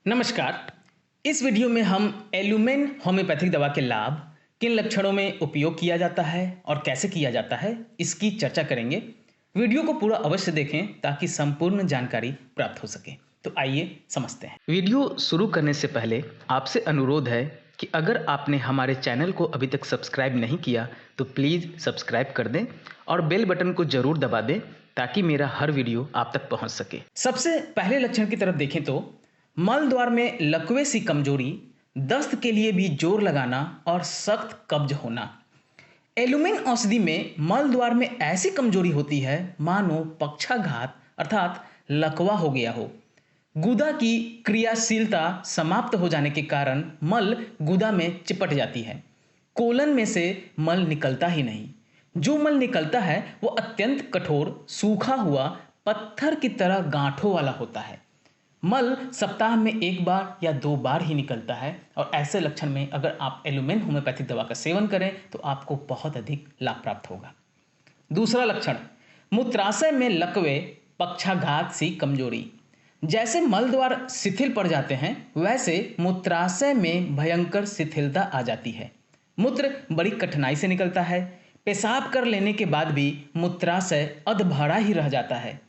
नमस्कार। इस वीडियो में हम एलुमेन होम्योपैथिक दवा के लाभ, किन लक्षणों में उपयोग किया जाता है और कैसे किया जाता है, इसकी चर्चा करेंगे। वीडियो को पूरा अवश्य देखें ताकि संपूर्ण जानकारी प्राप्त हो सके। तो आइए समझते हैं। वीडियो शुरू करने से पहले आपसे अनुरोध है कि अगर आपने हमारे चैनल को अभी तक सब्सक्राइब नहीं किया तो प्लीज़ सब्सक्राइब कर दें और बेल बटन को जरूर दबा दें ताकि मेरा हर वीडियो आप तक पहुंच सके। सबसे पहले लक्षण की तरफ देखें तो मल द्वार में लकवे सी कमजोरी, दस्त के लिए भी जोर लगाना और सख्त कब्ज होना। एलुमिन औषधि में मल द्वार में ऐसी कमजोरी होती है मानो पक्षाघात अर्थात लकवा हो गया हो। गुदा की क्रियाशीलता समाप्त हो जाने के कारण मल गुदा में चिपट जाती है। कोलन में से मल निकलता ही नहीं। जो मल निकलता है वो अत्यंत कठोर, सूखा हुआ, पत्थर की तरह गांठों वाला होता है। मल सप्ताह में एक बार या दो बार ही निकलता है और ऐसे लक्षण में अगर आप एलुमेन होम्योपैथिक दवा का सेवन करें तो आपको बहुत अधिक लाभ प्राप्त होगा। दूसरा लक्षण, मूत्राशय में लकवे, पक्षाघात सी कमजोरी। जैसे मल द्वार शिथिल पड़ जाते हैं वैसे मूत्राशय में भयंकर शिथिलता आ जाती है। मूत्र बड़ी कठिनाई से निकलता है। पेशाब कर लेने के बाद भी मूत्राशय अधभरा ही रह जाता है।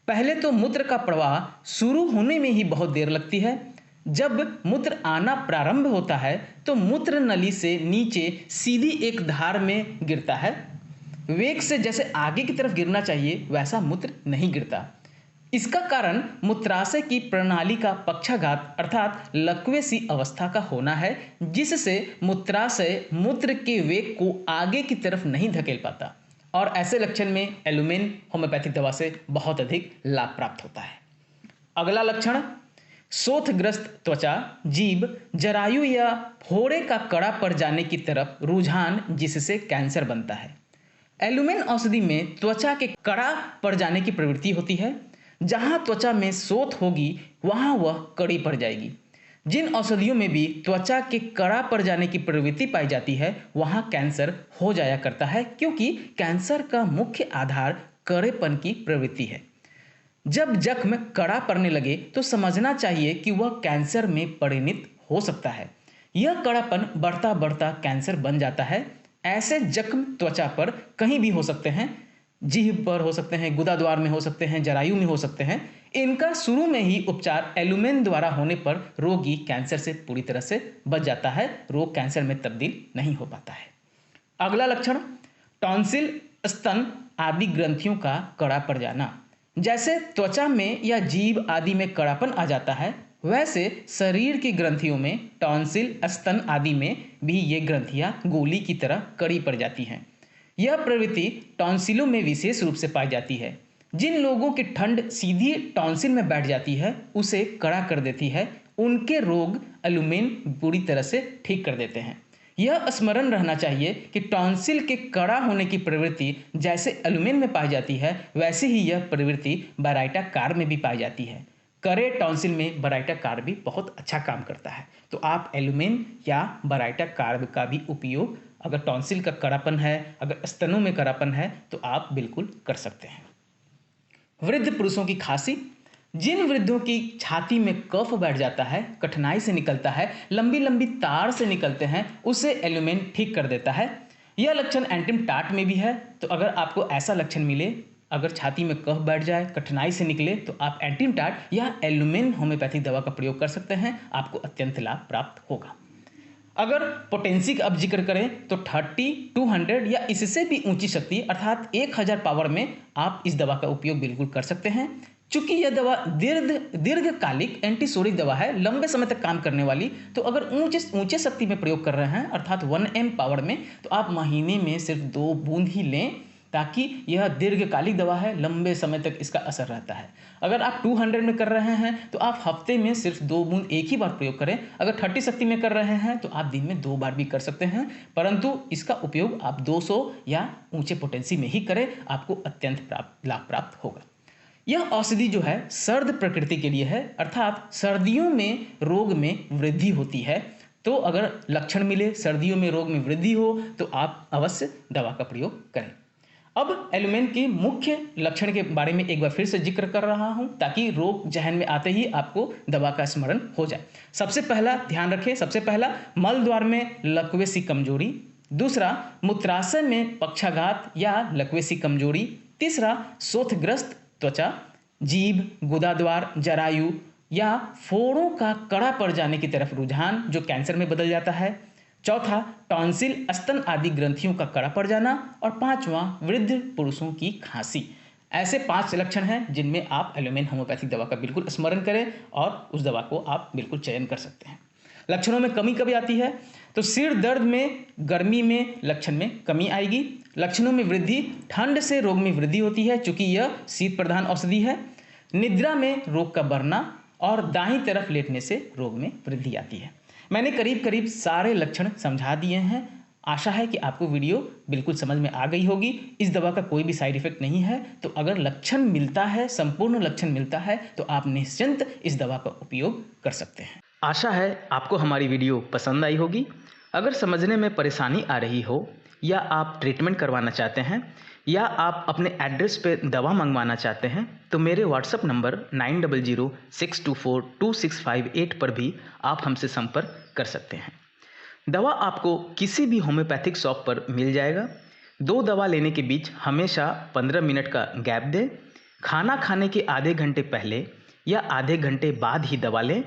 पहले तो मूत्र का प्रवाह शुरू होने में ही बहुत देर लगती है। जब मूत्र आना प्रारंभ होता है तो मूत्र नली से नीचे सीधी एक धार में गिरता है। वेग से जैसे आगे की तरफ गिरना चाहिए वैसा मूत्र नहीं गिरता। इसका कारण मूत्राशय की प्रणाली का पक्षाघात अर्थात लकवे सी अवस्था का होना है, जिससे मूत्राशय मूत्र के वेग को आगे की तरफ नहीं धकेल पाता और ऐसे लक्षण में एलुमेन होम्योपैथिक दवा से बहुत अधिक लाभ प्राप्त होता है। अगला लक्षण, शोथग्रस्त त्वचा, जीभ, जरायु या फोड़े का कड़ा पड़ जाने की तरफ रुझान जिससे कैंसर बनता है। एलुमेन औषधि में त्वचा के कड़ा पड़ जाने की प्रवृत्ति होती है। जहां त्वचा में शोथ होगी वहां वह कड़ी पड़ जाएगी। जिन औषधियों में भी त्वचा के कड़ा पड़ जाने की प्रवृत्ति पाई जाती है वहां कैंसर हो जाया करता है, क्योंकि कैंसर का मुख्य आधार कड़ेपन की प्रवृत्ति है। जब जख्म कड़ा पड़ने लगे तो समझना चाहिए कि वह कैंसर में परिणत हो सकता है। यह कड़ापन बढ़ता बढ़ता कैंसर बन जाता है। ऐसे जख्म त्वचा पर कहीं भी हो सकते हैं, जीभ पर हो सकते हैं, गुदा द्वार में हो सकते हैं, जरायु में हो सकते हैं। इनका शुरू में ही उपचार एलुमेन द्वारा होने पर रोगी कैंसर से पूरी तरह से बच जाता है। रोग कैंसर में तब्दील नहीं हो पाता है। अगला लक्षण, टॉन्सिल, स्तन आदि ग्रंथियों का कड़ा पड़ जाना। जैसे त्वचा में या जीभ आदि में कड़ापन आ जाता है वैसे शरीर की ग्रंथियों में, टॉन्सिल, स्तन आदि में भी ये ग्रंथियां गोली की तरह कड़ी पड़ जाती हैं। यह प्रवृत्ति टॉन्सिलों में विशेष रूप से पाई जाती है। जिन लोगों की ठंड सीधी टॉन्सिल में बैठ जाती है उसे कड़ा कर देती है, उनके रोग एलुमेन पूरी तरह से ठीक कर देते हैं। यह स्मरण रहना चाहिए कि टॉन्सिल के कड़ा होने की प्रवृत्ति जैसे एलुमेन में पाई जाती है वैसे ही यह प्रवृत्ति बराइटा कार में भी पाई जाती है। करे टॉन्सिल में बराइटा कार भी बहुत अच्छा काम करता है। तो आप एलुमेन या बराइटा कार का भी उपयोग अगर टॉन्सिल का कड़ापन है, अगर स्तनों में कड़ापन है तो आप बिल्कुल कर सकते हैं। वृद्ध पुरुषों की खांसी। जिन वृद्धों की छाती में कफ बैठ जाता है, कठिनाई से निकलता है, लंबी लंबी तार से निकलते हैं, उसे एलुमेन ठीक कर देता है। यह लक्षण एंटिम टाट में भी है। तो अगर आपको ऐसा लक्षण मिले, अगर छाती में कफ बैठ जाए, कठिनाई से निकले, तो आप एंटिम टाट या एलुमेन होम्योपैथिक दवा का प्रयोग कर सकते हैं। आपको अत्यंत लाभ प्राप्त होगा। अगर पोटेंसी का अब जिक्र करें तो 30, 200 या इससे भी ऊंची शक्ति अर्थात 1000 पावर में आप इस दवा का उपयोग बिल्कुल कर सकते हैं। चूंकि यह दवा दीर्घकालिक एंटीसोरिक दवा है, लंबे समय तक काम करने वाली, तो अगर ऊंचे शक्ति में प्रयोग कर रहे हैं अर्थात 1M पावर में, तो आप महीने में सिर्फ 2 बूंद ही लें, ताकि यह दीर्घकालिक दवा है, लंबे समय तक इसका असर रहता है। अगर आप 200 में कर रहे हैं तो आप हफ्ते में सिर्फ 2 बूंद एक ही बार प्रयोग करें। अगर 30 शक्ति में कर रहे हैं तो आप दिन में 2 बार भी कर सकते हैं, परंतु इसका उपयोग आप 200 या ऊंचे पोटेंसी में ही करें, आपको अत्यंत लाभ प्राप्त होगा। यह औषधि जो है सर्द प्रकृति के लिए है, अर्थात सर्दियों में रोग में वृद्धि होती है। तो अगर लक्षण मिले, सर्दियों में रोग में वृद्धि हो, तो आप अवश्य दवा का प्रयोग करें। अब एलुमेन के मुख्य लक्षण के बारे में एक बार फिर से जिक्र कर रहा हूं ताकि रोग जहन में आते ही आपको दवा का स्मरण हो जाए। सबसे पहला ध्यान रखें, सबसे पहला मल द्वार में लकवे सी कमजोरी, दूसरा मूत्राशय में पक्षाघात या लकवे सी कमजोरी, तीसरा शोथग्रस्त त्वचा, जीभ, गुदाद्वार, जरायु या फोड़ों का कड़ा पड़ जाने की तरफ रुझान जो कैंसर में बदल जाता है, चौथा टॉन्सिल, स्तन आदि ग्रंथियों का कड़ा पड़ जाना, और पांचवा वृद्ध पुरुषों की खांसी। ऐसे 5 लक्षण हैं जिनमें आप एलुमेन होम्योपैथिक दवा का बिल्कुल स्मरण करें और उस दवा को आप बिल्कुल चयन कर सकते हैं। लक्षणों में कमी कभी आती है तो सिर दर्द में, गर्मी में लक्षण में कमी आएगी। लक्षणों में वृद्धि, ठंड से रोग में वृद्धि होती है चूंकि यह शीत प्रधान औषधि है। निद्रा में रोग का बढ़ना और दाहिनी तरफ लेटने से रोग में वृद्धि आती है। मैंने करीब करीब सारे लक्षण समझा दिए हैं। आशा है कि आपको वीडियो बिल्कुल समझ में आ गई होगी। इस दवा का कोई भी साइड इफेक्ट नहीं है, तो अगर लक्षण मिलता है, संपूर्ण लक्षण मिलता है, तो आप निश्चिंत इस दवा का उपयोग कर सकते हैं। आशा है आपको हमारी वीडियो पसंद आई होगी। अगर समझने में परेशानी आ रही हो या आप ट्रीटमेंट करवाना चाहते हैं या आप अपने एड्रेस पे दवा मंगवाना चाहते हैं तो मेरे व्हाट्सएप नंबर 9006242658 पर भी आप हमसे संपर्क कर सकते हैं। दवा आपको किसी भी होम्योपैथिक शॉप पर मिल जाएगा। 2 दवा लेने के बीच हमेशा 15 मिनट का गैप दें। खाना खाने के आधे घंटे पहले या आधे घंटे बाद ही दवा लें।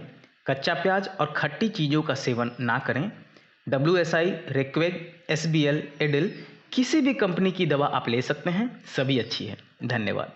कच्चा प्याज और खट्टी चीज़ों का सेवन ना करें। WSI, रेक्वेग, SBL, एडिल किसी भी कंपनी की दवा आप ले सकते हैं, सभी अच्छी है। धन्यवाद।